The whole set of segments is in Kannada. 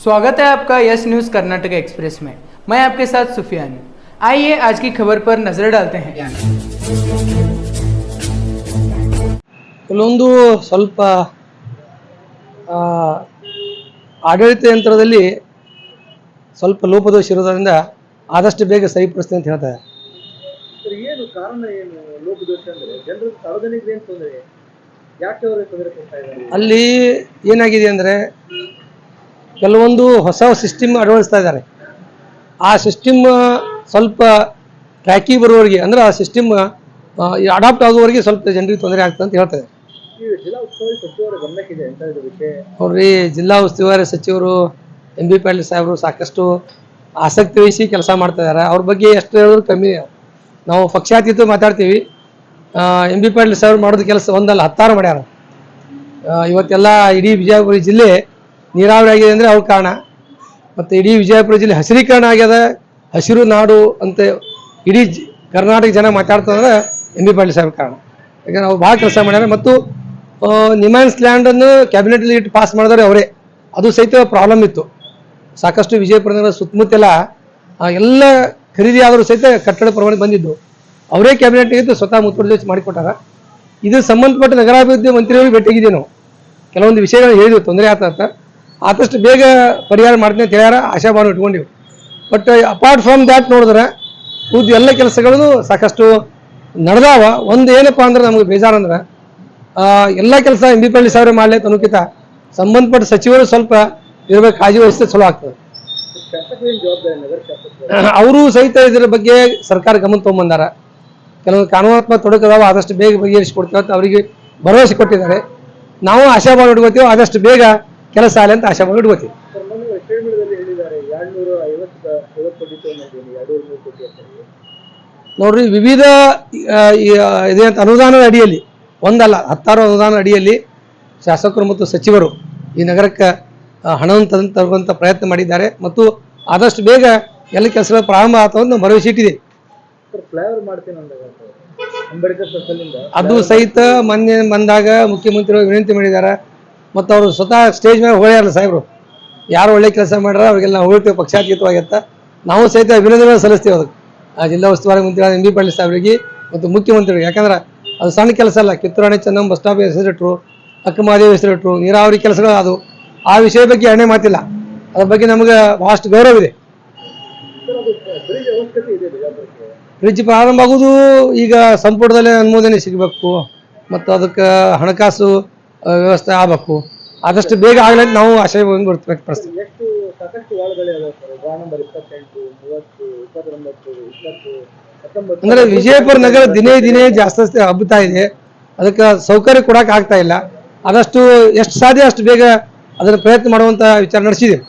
स्वागत है आपका यस न्यूज़ कर्नाटक एक्सप्रेस में। मैं आपके साथ सुफियान। आइए आज की खबर पर नजर डालते हैं। ಕೆಲವೊಂದು ಸ್ವಲ್ಪ ಆಡಳಿತ ಯಂತ್ರದಲ್ಲಿ ಸ್ವಲ್ಪ ಲೋಪದೋಷ ಇರೋದ್ರಿಂದ ಆದಷ್ಟು ಬೇಗ ಸರಿಪಡಿಸ್ತೀನಿ ಅಂತ ಹೇಳ್ತಾರೆ. ಏನು ಕಾರಣ ಏನು ಲೋಪದೋಷ ಅಂದ್ರೆ ಜನರು ಸಾರ್ವಜನಿಕರು ಏನು ತೊಂದರೆ ಯಾಕೆ ಅವರು ತೊಂದರೆ ಕೊಡ್ತಾ ಇದ್ದಾರೆ? ಅಲ್ಲಿ ಏನಾಗಿದೆ ಅಂದರೆ ಕೆಲವೊಂದು ಹೊಸ ಸಿಸ್ಟಮ್ ಅಳವಡಿಸ್ತಾ ಇದ್ದಾರೆ. ಆ ಸಿಸ್ಟಮ್ ಸ್ವಲ್ಪ ಟ್ರ್ಯಾಕಿಗೆ ಬರುವವರೆಗೆ ಅಂದರೆ ಆ ಸಿಸ್ಟಮ್ ಅಡಾಪ್ಟ್ ಆಗುವವರೆಗೆ ಸ್ವಲ್ಪ ಜನರಿಗೆ ತೊಂದರೆ ಆಗ್ತದೆ ಅಂತ ಹೇಳ್ತಾರೆ. ಜಿಲ್ಲಾ ಉಸ್ತುವಾರಿ ಸಚಿವರ ಗಮನಕ್ಕಿದೆ ಅಂತ ಇದು ವಿಷಯ. ನೋಡ್ರಿ, ಜಿಲ್ಲಾ ಉಸ್ತುವಾರಿ ಸಚಿವರು MB ಪಾಟೀಲ್ ಸಾಹೇಬರು ಸಾಕಷ್ಟು ಆಸಕ್ತಿ ವಹಿಸಿ ಕೆಲಸ ಮಾಡ್ತಾ ಇದ್ದಾರೆ. ಅವ್ರ ಬಗ್ಗೆ ಎಷ್ಟು ಹೇಳಿದ್ರು ಕಮ್ಮಿ. ನಾವು ಪಕ್ಷಾತೀತ ಮಾತಾಡ್ತೀವಿ. MB ಪಾಟೀಲ್ ಸಾಹೇಬ್ರು ಮಾಡೋದು ಕೆಲಸ ಒಂದಲ್ಲ 10 ಮಾಡ್ಯಾರ. ಇವತ್ತೆಲ್ಲ ಇಡೀ ವಿಜಯಪುರ ಜಿಲ್ಲೆ ನೀರಾವರಿ ಆಗಿದೆ ಅಂದರೆ ಅವ್ರ ಕಾರಣ. ಮತ್ತು ಇಡೀ ವಿಜಯಪುರ ಜಿಲ್ಲೆ ಹಸಿರೀಕರಣ ಆಗ್ಯದ, ಹಸಿರು ನಾಡು ಅಂತ ಇಡೀ ಕರ್ನಾಟಕ ಜನ ಮಾತಾಡ್ತಂದ್ರೆ MB ಪಾಟೀಲ್ ಸಾಹೇಬ್ರ ಕಾರಣ. ಯಾಕಂದ್ರೆ ಅವ್ರು ಭಾಳ ಕೆಲಸ ಮಾಡ್ಯಾರ. ಮತ್ತು ನಿಮ್ಯಾನ್ಸ್ ಲ್ಯಾಂಡನ್ನು ಕ್ಯಾಬಿನೆಟಲ್ಲಿ ಇಟ್ಟು ಪಾಸ್ ಮಾಡಿದ್ರೆ ಅವರೇ. ಅದು ಸಹಿತ ಪ್ರಾಬ್ಲಮ್ ಇತ್ತು ಸಾಕಷ್ಟು. ವಿಜಯಪುರ ನಗರ ಸುತ್ತಮುತ್ತೆಲ್ಲ ಎಲ್ಲ ಖರೀದಿ ಆದರೂ ಸಹಿತ ಕಟ್ಟಡ ಪ್ರಮಾಣ ಬಂದಿದ್ದು ಅವರೇ ಕ್ಯಾಬಿನೆಟ್ ಇದ್ದು ಸ್ವತಃ ಮುತುವರ್ಜಿ ಮಾಡಿಕೊಟ್ಟಾರ. ಇದು ಸಂಬಂಧಪಟ್ಟ ನಗರಾಭಿವೃದ್ಧಿ ಮಂತ್ರಿಗಳಿಗೆ ಭೇಟಿಗಿದ್ದೀವಿ ನಾವು. ಕೆಲವೊಂದು ವಿಷಯಗಳು ಹೇಳಿದ್ವಿ, ತೊಂದರೆ ಆಗ್ತಂತ. ಆದಷ್ಟು ಬೇಗ ಪರಿಹಾರ ಮಾಡ್ತೀನಿ ಅಂತ ಹೇಳ್ಯಾರ, ಆಶಾಭಾವನೆ ಇಟ್ಕೊಂಡಿವಿ. ಬಟ್ ಅಪಾರ್ಟ್ ಫ್ರಮ್ ದ್ಯಾಟ್ ನೋಡಿದ್ರೆ ಉಳಿದ ಎಲ್ಲ ಕೆಲಸಗಳು ಸಾಕಷ್ಟು ನಡೆದಾವ. ಒಂದು ಏನಪ್ಪ ಅಂದ್ರೆ ನಮಗೆ ಬೇಜಾರಂದ್ರೆ ಎಲ್ಲ ಕೆಲಸ MB ಪಾಟೀಲ್ ಸಾಹೇಬ್ರೆ ಮಾಡಲಿ ಅನ್ನೋಕ್ಕಿಂತ ಸಂಬಂಧಪಟ್ಟ ಸಚಿವರು ಸ್ವಲ್ಪ ಇರಬೇಕು, ಕಾಳಜಿ ವಹಿಸಿದ್ರೆ ಚಲೋ ಆಗ್ತದೆ. ಅವರು ಸಹಿತ ಇದರ ಬಗ್ಗೆ ಸರ್ಕಾರ ಗಮನ ತೊಗೊಂಬಂದಾರ. ಕೆಲವೊಂದು ಕಾನೂನಾತ್ಮಕ ತೊಡಕದಾವ, ಆದಷ್ಟು ಬೇಗ ಬಗೆಹರಿಸಿಕೊಡ್ತೇವೆ ಅಂತ ಅವರಿಗೆ ಭರವಸೆ ಕೊಟ್ಟಿದ್ದಾರೆ. ನಾವು ಆಶಾಭಾವ ಇಟ್ಕೋತೀವಿ, ಆದಷ್ಟು ಬೇಗ ಕೆಲಸ ಆಗಲಿ ಅಂತ ಆಶಾಭಾವ ಇಟ್ಕೋತೀವಿ. ನೋಡ್ರಿ, ವಿವಿಧ ಇದೇಂತ ಅನುದಾನದ ಅಡಿಯಲ್ಲಿ ಒಂದಲ್ಲ 10 ಅನುದಾನ ಅಡಿಯಲ್ಲಿ ಶಾಸಕರು ಮತ್ತು ಸಚಿವರು ಈ ನಗರಕ್ಕೆ ಹಣವನ್ನು ತರುವಂಥ ಪ್ರಯತ್ನ ಮಾಡಿದ್ದಾರೆ. ಮತ್ತು ಆದಷ್ಟು ಬೇಗ ಎಲ್ಲ ಕೆಲಸಗಳು ಪ್ರಾರಂಭ ಆಗ್ತಾವ ಅಂತ ಭರವಸೆ ಇಟ್ಟಿದೆ. ಅದು ಸಹಿತ ಮೊನ್ನೆ ಬಂದಾಗ ಮುಖ್ಯಮಂತ್ರಿಗಳು ವಿನಂತಿ ಮಾಡಿದ್ದಾರೆ. ಮತ್ತು ಅವರು ಸ್ವತಃ ಸ್ಟೇಜ್ ಮೇಲೆ ಹೊಳ್ಯಾರಲ್ಲ ಸಾಹೇಬರು, ಯಾರು ಒಳ್ಳೆ ಕೆಲಸ ಮಾಡ್ಯಾರ ಅವ್ರಿಗೆಲ್ಲ ಹೊಳ್ತೇವೆ ಪಕ್ಷಾತೀತವಾಗಿತ್ತ. ನಾವು ಸಹಿತ ಅಭಿನಂದನೆ ಸಲ್ಲಿಸ್ತೀವಿ ಅದಕ್ಕೆ ಆ ಜಿಲ್ಲಾ ಉಸ್ತುವಾರಿ ಮಂತ್ರಿ MB ಪಾಟೀಲ್ ಸಾಹೇಬರಿಗೆ ಮತ್ತು ಮುಖ್ಯಮಂತ್ರಿಗಳಿಗೆ. ಯಾಕಂದ್ರೆ ಅದು ಸಣ್ಣ ಕೆಲಸ ಅಲ್ಲ. ಕಿತ್ತೂರಾಣಿ ಚೆನ್ನಮ್ಮ ಬಸ್ ಸ್ಟಾಪ್ ಹೆಸರಿಟ್ರು, ಅಕ್ಕಮಹಾದೇವಿ ಹೆಸರಿಟ್ರು, ನೀರಾವರಿ ಕೆಲಸಗಳು ಅದು. ಆ ವಿಷಯ ಬಗ್ಗೆ ಎಣ್ಣೆ ಮಾತಿಲ್ಲ. ಅದ್ರ ಬಗ್ಗೆ ನಮಗೆ ಭಾಳಷ್ಟು ಗೌರವ ಇದೆ. ಬ್ರಿಡ್ಜ್ ಪ್ರಾರಂಭ ಆಗೋದು ಈಗ ಸಂಪುಟದಲ್ಲೇ ಅನುಮೋದನೆ ಸಿಗಬೇಕು ಮತ್ತು ಅದಕ್ಕೆ ಹಣಕಾಸು ವ್ಯವಸ್ಥೆ ಆಗಬೇಕು. ಆದಷ್ಟು ಬೇಗ ಆಗಲಿ ಅಂತ ನಾವು ಆಶಯ ವ್ಯಕ್ತಪಡಿಸ್ತೀವಿ. ಅಂದ್ರೆ ವಿಜಯಪುರ ನಗರ ದಿನೇ ದಿನೇ ಜಾಸ್ತಿ ಹಬ್ಬುತ್ತಾ ಇದೆ. ಅದಕ್ಕೆ ಸೌಕರ್ಯ ಕೊಡಕ್ಕೆ ಆಗ್ತಾ ಇಲ್ಲ. ಆದಷ್ಟು ಎಷ್ಟು ಸಾಧ್ಯ ಅಷ್ಟು ಬೇಗ ಅದರ ಪ್ರಯತ್ನ ಮಾಡುವಂತ ವಿಚಾರ ನಡೆಸಿದೆ.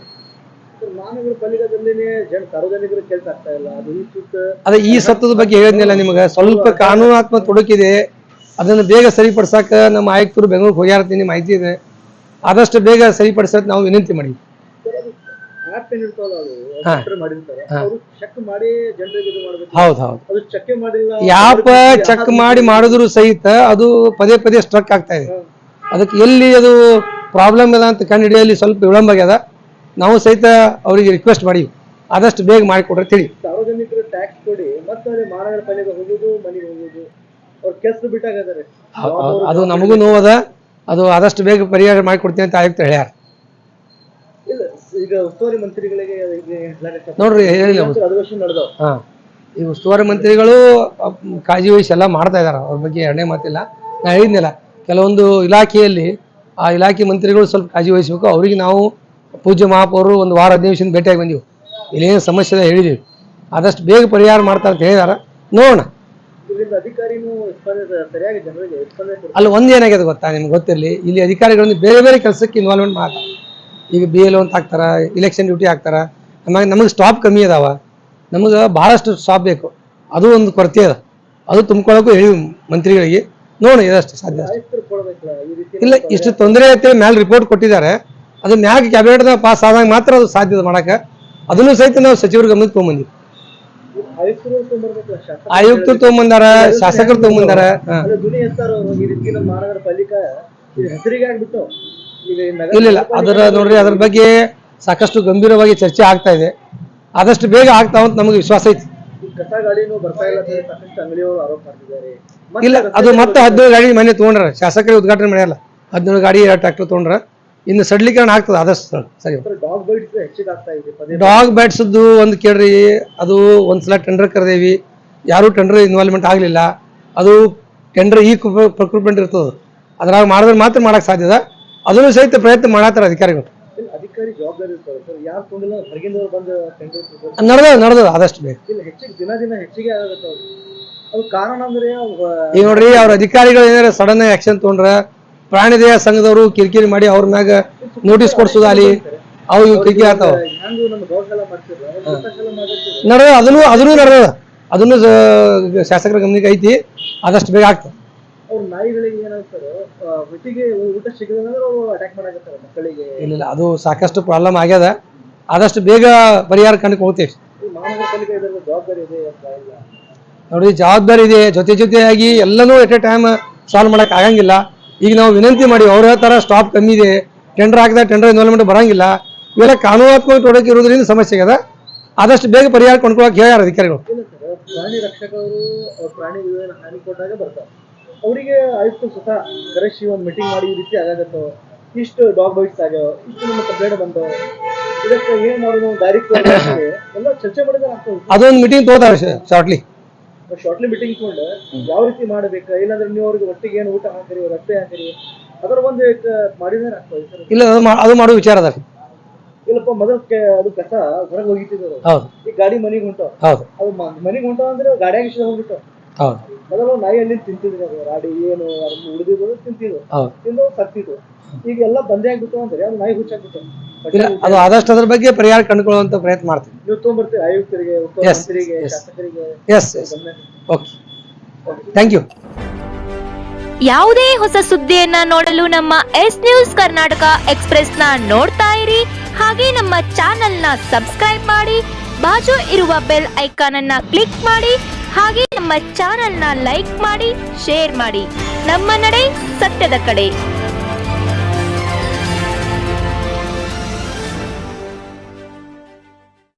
ಅದೇ ಈ ಸತ್ತದ ಬಗ್ಗೆ ಹೇಳಿದ್ನಲ್ಲ ನಿಮಗೆ, ಸ್ವಲ್ಪ ಕಾನೂನಾತ್ಮಕ ತೊಡಕಿದೆ. ಅದನ್ನು ಬೇಗ ಸರಿಪಡಿಸಕ ನಮ್ಮ ಆಯುಕ್ತರು ಬೆಂಗಳೂರಿಗೆ ಹೋಗ್ಯಾರ್ತೀನಿ, ಮಾಹಿತಿ ಇದೆ. ಆದಷ್ಟು ಬೇಗ ಸರಿಪಡಿಸಕ್ ನಾವು ವಿನಂತಿ ಮಾಡಿ. ಹೌದು, ಯಾಪ ಚೆಕ್ ಮಾಡಿ ಮಾಡಿದ್ರು ಸಹಿತ ಅದು ಪದೇ ಪದೇ ಸ್ಟ್ರಕ್ ಆಗ್ತಾ ಇದೆ. ಅದಕ್ಕೆ ಎಲ್ಲಿ ಅದು ಪ್ರಾಬ್ಲಮ್ ಅದ ಅಂತ ಕಂಡು ಹಿಡಿಯಲ್ಲಿ ಸ್ವಲ್ಪ ವಿಳಂಬ ಆಗ್ಯದ. ನಾವು ಸಹಿತ ಅವರಿಗೆ ರಿಕ್ವೆಸ್ಟ್ ಮಾಡಿ ಆದಷ್ಟು ಬೇಗ ಮಾಡಿಕೊಡ್ರೆ ತಿಳಿ. ಸಾರ್ವಜನಿಕರು ಟ್ಯಾಕ್ಸ್ ಕೊಡಿ ಮತ್ತೆ ಮಹಾನಗರ ಪಾಲಿಕೆ ಹೋಗುದು, ಮನೆಗೆ ಹೋಗುದು, ಅವ್ರು ಕೆಲ್ಸ ಬಿಟ್ಟಾಗಿದ್ದಾರೆ. ಅದು ನಮಗೂ ನೋವದ. ಅದು ಆದಷ್ಟು ಬೇಗ ಪರಿಹಾರ ಮಾಡಿಕೊಡ್ತೀನಿ ಅಂತ ಆಯುಕ್ತ ಹೇಳ್ಯಾರ. ಈಗ ಉಸ್ತುವಾರಿ ಮಂತ್ರಿಗಳಿಗೆ ನೋಡ್ರಿ ಹೇಳಿಲ್ಲ, ಈ ಉಸ್ತುವಾರಿ ಮಂತ್ರಿಗಳು ಕಾಳಜಿ ವಹಿಸಿ ಎಲ್ಲ ಮಾಡ್ತಾ ಇದಾರ. ಅವ್ರ ಬಗ್ಗೆ ಎರಡನೇ ಮಾತಿಲ್ಲ. ನಾ ಹೇಳಿದ್ನಲ್ಲ, ಕೆಲವೊಂದು ಇಲಾಖೆಯಲ್ಲಿ ಆ ಇಲಾಖೆ ಮಂತ್ರಿಗಳು ಸ್ವಲ್ಪ ಕಾಳಜಿ ವಹಿಸಬೇಕು. ಅವ್ರಿಗೆ ನಾವು ಪೂಜ್ಯ ಮಹಾಪೌರರು ಒಂದು ವಾರ 15 ದಿವಸದಿಂದ ಭೇಟಿಯಾಗಿ ಬಂದೀವಿ. ಇಲ್ಲೇನು ಸಮಸ್ಯೆ ಇದೆ ಹೇಳಿದೀವಿ, ಆದಷ್ಟು ಬೇಗ ಪರಿಹಾರ ಮಾಡ್ತಾರೆ ಅಂತ ಹೇಳಿದಾರ. ನೋಡೋಣ. ಅಲ್ಲಿ ಒಂದೇನಾಗಿದೆ ಗೊತ್ತಾ, ನಿಮ್ಗೆ ಗೊತ್ತಿರಲಿ, ಇಲ್ಲಿ ಅಧಿಕಾರಿಗಳನ್ನು ಬೇರೆ ಬೇರೆ ಕೆಲಸಕ್ಕೆ ಇನ್ವಾಲ್ವ್ಮೆಂಟ್ ಮಾಡ್ತಾರೆ. ಈಗ BLO ಅಂತ ಹಾಕ್ತಾರ, ಇಲೆಕ್ಷನ್ ಡ್ಯೂಟಿ ಹಾಕ್ತಾರ. ನಮಗೆ ಸ್ಟಾಪ್ ಕಮ್ಮಿ ಅದಾವ, ನಮಗೆ ಭಾಳಷ್ಟು ಸ್ಟಾಪ್ ಬೇಕು. ಅದು ಒಂದು ಕೊರತೆ ಅದ, ಅದು ತುಂಬ್ಕೊಳ್ಳೋಕ್ಕೂ ಹೇಳಿ ಮಂತ್ರಿಗಳಿಗೆ. ನೋಡಿ ಇದಷ್ಟು ಸಾಧ್ಯ. ಇಲ್ಲ, ಇಷ್ಟು ತೊಂದರೆ ಐತೆ ಮ್ಯಾಲೆ ರಿಪೋರ್ಟ್ ಕೊಟ್ಟಿದ್ದಾರೆ. ಅದು ಮ್ಯಾಗ ಕ್ಯಾಬಿನೆಟ್ದಾಗ ಪಾಸ್ ಆದಾಗ ಮಾತ್ರ ಅದು ಸಾಧ್ಯ ಮಾಡಕ್ಕೆ. ಅದನ್ನು ಸಹಿತ ನಾವು ಸಚಿವರ ಗಮನಕ್ಕೆ ತೊಗೊಂಬಂದಿವಿ. ಆಯುಕ್ತರು ತೊಗೊಂಬಂದಾರ, ಶಾಸಕರು ತೊಗೊಂಬಂದಾರ. ಇಲ್ಲ, ಅದರ ನೋಡ್ರಿ, ಅದ್ರ ಬಗ್ಗೆ ಸಾಕಷ್ಟು ಗಂಭೀರವಾಗಿ ಚರ್ಚೆ ಆಗ್ತಾ ಇದೆ. ಆದಷ್ಟು ಬೇಗ ಆಗ್ತಾವಂತ ನಮಗೆ ವಿಶ್ವಾಸ ಐತಿ. ಈ ಕಸ ಗಾಡಿನೂ ಬರ್ತಾ ಇಲ್ಲ ಅಂತ ಹೇಳಿ ಸಾಕಷ್ಟು ಅಂಗಡಿಯವರು ಆರೋಪ ಮಾಡ್ತಿದ್ದಾರೆ. ಇಲ್ಲ, ಅದು ಮತ್ತೆ 17 ಗಾಡಿ ಮನೆ ತೊಗೊಂಡ್ರ, ಶಾಸಕರಿಗೆ ಉದ್ಘಾಟನೆ ಮಾಡ್ಯಾರ, 17 ಗಾಡಿ 2 ಟ್ರ್ಯಾಕ್ಟರ್ ತೊಗೊಂಡ್ರ, ಇನ್ನು ಸಡ್ಲೀಕರಣ ಆಗ್ತದೆ ಆದಷ್ಟು ಸರಿ. ಡಾಗ್ ಬೈಟ್ಸ್ ಹೆಚ್ಚಿಗೆ ಆಗ್ತಾ ಇದೆ. ಡಾಗ್ ಬ್ಯಾಟ್ಸ್ದು ಒಂದು ಕೇಳ್ರಿ, ಅದು ಒಂದ್ಸಲ ಟೆಂಡರ್ ಕರೆದೇವಿ, ಯಾರು ಟೆಂಡರ್ ಇನ್ವಾಲ್ವ್ಮೆಂಟ್ ಆಗಲಿಲ್ಲ. ಅದು ಟೆಂಡರ್ ಈ ಪ್ರೊಕ್ಯೂರ್ಮೆಂಟ್ ಇರ್ತದೆ, ಅದ್ರಾಗ ಮಾಡಿದ್ರೆ ಮಾತ್ರ ಮಾಡಕ್ ಸಾಧ್ಯದ. ಅದನ್ನು ಸಹಿತ ಪ್ರಯತ್ನ ಮಾಡತ್ತಾರ ಅಧಿಕಾರಿಗಳು. ಅಧಿಕಾರಿ ಜವಾಬ್ದಾರಿ ಇರ್ತಾರೆ ಸರ್, ಯಾರು ತೊಗೊಂಡಿಲ್ಲ ಹೊರಗಿಂದವ್ರು ಬಂದು ಟೆಂಡರ್ ನಡೆದ ಆದಷ್ಟು ಬೇಗ. ಇಲ್ಲ, ಹೆಚ್ಚಿಗೆ ದಿನ ಹೆಚ್ಚಿಗೆ ಆಗುತ್ತೆ. ಅದು ಕಾರಣ ಅಂದ್ರೆ ಈಗ ನೋಡ್ರಿ, ಅವ್ರ ಅಧಿಕಾರಿಗಳು ಏನಾರ ಸಡನ್ ಆಕ್ಷನ್ ತೊಗೊಂಡ್ರ, ಪ್ರಾಣಿ ದಯಾ ಸಂಘದವರು ಕಿರಿಕಿರಿ ಮಾಡಿ ಅವ್ರ ಮ್ಯಾಗ ನೋಟಿಸ್ ಕೊಡ್ಸೋದಾಲಿ, ಅವು ಇವು ಕಿರಿಕಿರಿ ಆಗ್ತಾವ. ಹೆಂಗು ನಮ್ಮ ಗೌರವ ಮಾಡ್ತಿದ್ರು ಅದನ್ನು ನಡೆದ, ಅದನ್ನು ಶಾಸಕರ ಗಮನಕ್ಕೆ ಐತಿ, ಆದಷ್ಟು ಬೇಗ ಆಗ್ತದೆ. ಅವ್ರ ನಾಯಿಗಳಿಗೆ ಏನಾಗ್ತಾರೆ, ಹೊಟ್ಟಿಗೆ ಊಟ ಸಿಗದಂದ್ರೆ ಅವರು ಅಟ್ಯಾಕ್ ಮಾಡಾಕತ್ತಾರೆ ಮಕ್ಕಳಿಗೆ. ಇಲ್ಲ, ಅದು ಸಾಕಷ್ಟು ಪ್ರಾಬ್ಲಮ್ ಆಗ್ಯದ, ಆದಷ್ಟು ಬೇಗ ಪರಿಹಾರ ಕಂಡು ಹೋಗ್ತೇವೆ. ಮಹಾನಗರ ಪಾಲಿಕೆ ಇದರ ಜವಾಬ್ದಾರಿ ಇದೆ ಅಂತ ಇಲ್ಲ ನೋಡಿ, ಜವಾಬ್ದಾರಿ ಇದೆ. ಜೊತೆಯಾಗಿ ಎಲ್ಲನೂ ಎಟ್ ಎ ಟೈಮ್ ಸಾಲ್ವ್ ಮಾಡಕ್ ಆಗಂಗಿಲ್ಲ. ಈಗ ನಾವು ವಿನಂತಿ ಮಾಡಿ, ಅವ್ರ ಹೇಳ್ತಾರ ಸ್ಟಾಪ್ ಕಮ್ಮಿ ಇದೆ, ಟೆಂಡರ್ ಹಾಕಿದ ಟೆಂಡರ್ ಇನ್ವಾಲ್ವ್ಮೆಂಟ್ ಬರಂಗಿಲ್ಲ, ಇವೆಲ್ಲ ಕಾನೂನಾತ್ಮಕ ತೊಡಕೆ ಇರೋದ್ರಿಂದ ಸಮಸ್ಯೆ ಆಗ್ಯದ. ಆದಷ್ಟು ಬೇಗ ಪರಿಹಾರ ಕೊಂಡ್ಕೊಳಕ್ ಹೇಳ್ಯಾರ ಅಧಿಕಾರಿಗಳು. ಇಲ್ಲ ಸರ್, ಪ್ರಾಣಿ ರಕ್ಷಕರು ಪ್ರಾಣಿ ಹಾನಿ ಕೊಟ್ಟಾಗ ಬರ್ತಾರೆ. ಅವರಿಗೆ ಆಯುಕ್ತ ಸ್ವತಃ ಕರೆಸಿ ಒಂದು ಮೀಟಿಂಗ್ ಮಾಡಿ ಈ ರೀತಿ ಆಗಾಗತ್ತೋ, ಇಷ್ಟು ಡಾಗ್ ಬೈಟ್ಸ್ ಆಗ್ಯಾವ, ಇಷ್ಟು ನಿಮ್ಮ ಕಂಪ್ಲೇಂಟ್ ಬಂದವ, ಇದಕ್ಕೆ ಏನ್ ಮಾಡೋದು, ಡೈರೆಕ್ಟ್ ಎಲ್ಲ ಚರ್ಚೆ ಮಾಡಿದ್ರೆ ಆಗ್ತದೆ. ಅದೊಂದು ಮೀಟಿಂಗ್ ತಗೋತಾರೆ ಶಾರ್ಟ್ಲಿ ಮೀಟಿಂಗ್ ತಗೊಂಡು ಯಾವ ರೀತಿ ಮಾಡಬೇಕು, ಇಲ್ಲಾಂದ್ರೆ ನೀವು ಅವ್ರಿಗೆ ಒಟ್ಟಿಗೆ ಏನು ಊಟ ಹಾಕಿರಿ, ರೊಟ್ಟಿ ಹಾಕಿರಿ, ಅದರ ಒಂದು ಮಾಡಿದ್ರೆ ಆಗ್ತದೆ ಸರ್. ಇಲ್ಲ, ಅದು ಮಾಡೋ ವಿಚಾರ ಅದ. ಇಲ್ಲಪ್ಪ, ಮೊದಲು ಅದು ಕಸ ಹೊರಗೆ ಹೋಗಿತ್ತಿದ್ರು, ಹೌದು, ಈ ಗಾಡಿ ಮನೆಗೆ ಹೊಂಟಾವ, ಹೌದು, ಅದು ಮನೆಗೆ ಹೊಂಟಾವ ಅಂದ್ರೆ ಗಾಡಿಯಾಗ ಇಷ್ಟ ಹೋಗ್ಬಿಟ್ಟು ಹೌದು, ಮೊದಲು ನಾಯಿಯಲ್ಲಿ ತಿಂತಿದ್ರು, ಅದು ರಾಡಿ ಏನು ಉಳಿದಿದ್ರು ತಿಂತಿದ್ರು, ಹೌದು, ತಿಂದು ಸತ್ತಿದ್ರು. ಈಗ ಎಲ್ಲ ಬಂದೇ ಆಗ್ಬಿಟ್ಟು ಅಂದ್ರೆ ಅದು ನಾಯಿ ಹುಚ್ಚಾಗ್ಬಿಟ್ಟು. ಇಲ್ಲ, ಅದು ಆದಷ್ಟು ಅದ್ರ ಬಗ್ಗೆ ಪರಿಹಾರ ಕಂಡುಕೊಳ್ಳುವಂತ ಪ್ರಯತ್ನ ಮಾಡ್ತೀವಿ. ನೀವು ತೊಗೊಂಡ್ಬರ್ತೀರಿ ಆಯುಕ್ತರಿಗೆ, ಮಂತ್ರಿಗೆ, ಶಾಸಕರಿಗೆ. Yes, okay, thank you. ಯಾವುದೇ ಹೊಸ ಸುದ್ದಿಯನ್ನ ನೋಡಲು ನಮ್ಮ ಎಸ್ ನ್ಯೂಸ್ ಕರ್ನಾಟಕ ಎಕ್ಸ್ಪ್ರೆಸ್ ನ ನೋಡ್ತಾ ಇರಿ. ಹಾಗೆ ನಮ್ಮ ಚಾನೆಲ್ ನ ಸಬ್ಸ್ಕ್ರೈಬ್ ಮಾಡಿ, ಬಾಜು ಇರುವ ಬೆಲ್ ಐಕಾನ್ ಅನ್ನ ಕ್ಲಿಕ್ ಮಾಡಿ. ಹಾಗೆ ನಮ್ಮ ಚಾನೆಲ್ ನ ಲೈಕ್ ಮಾಡಿ, ಶೇರ್ ಮಾಡಿ. ನಮ್ಮ ನಡೆ ಸತ್ಯದ ಕಡೆ.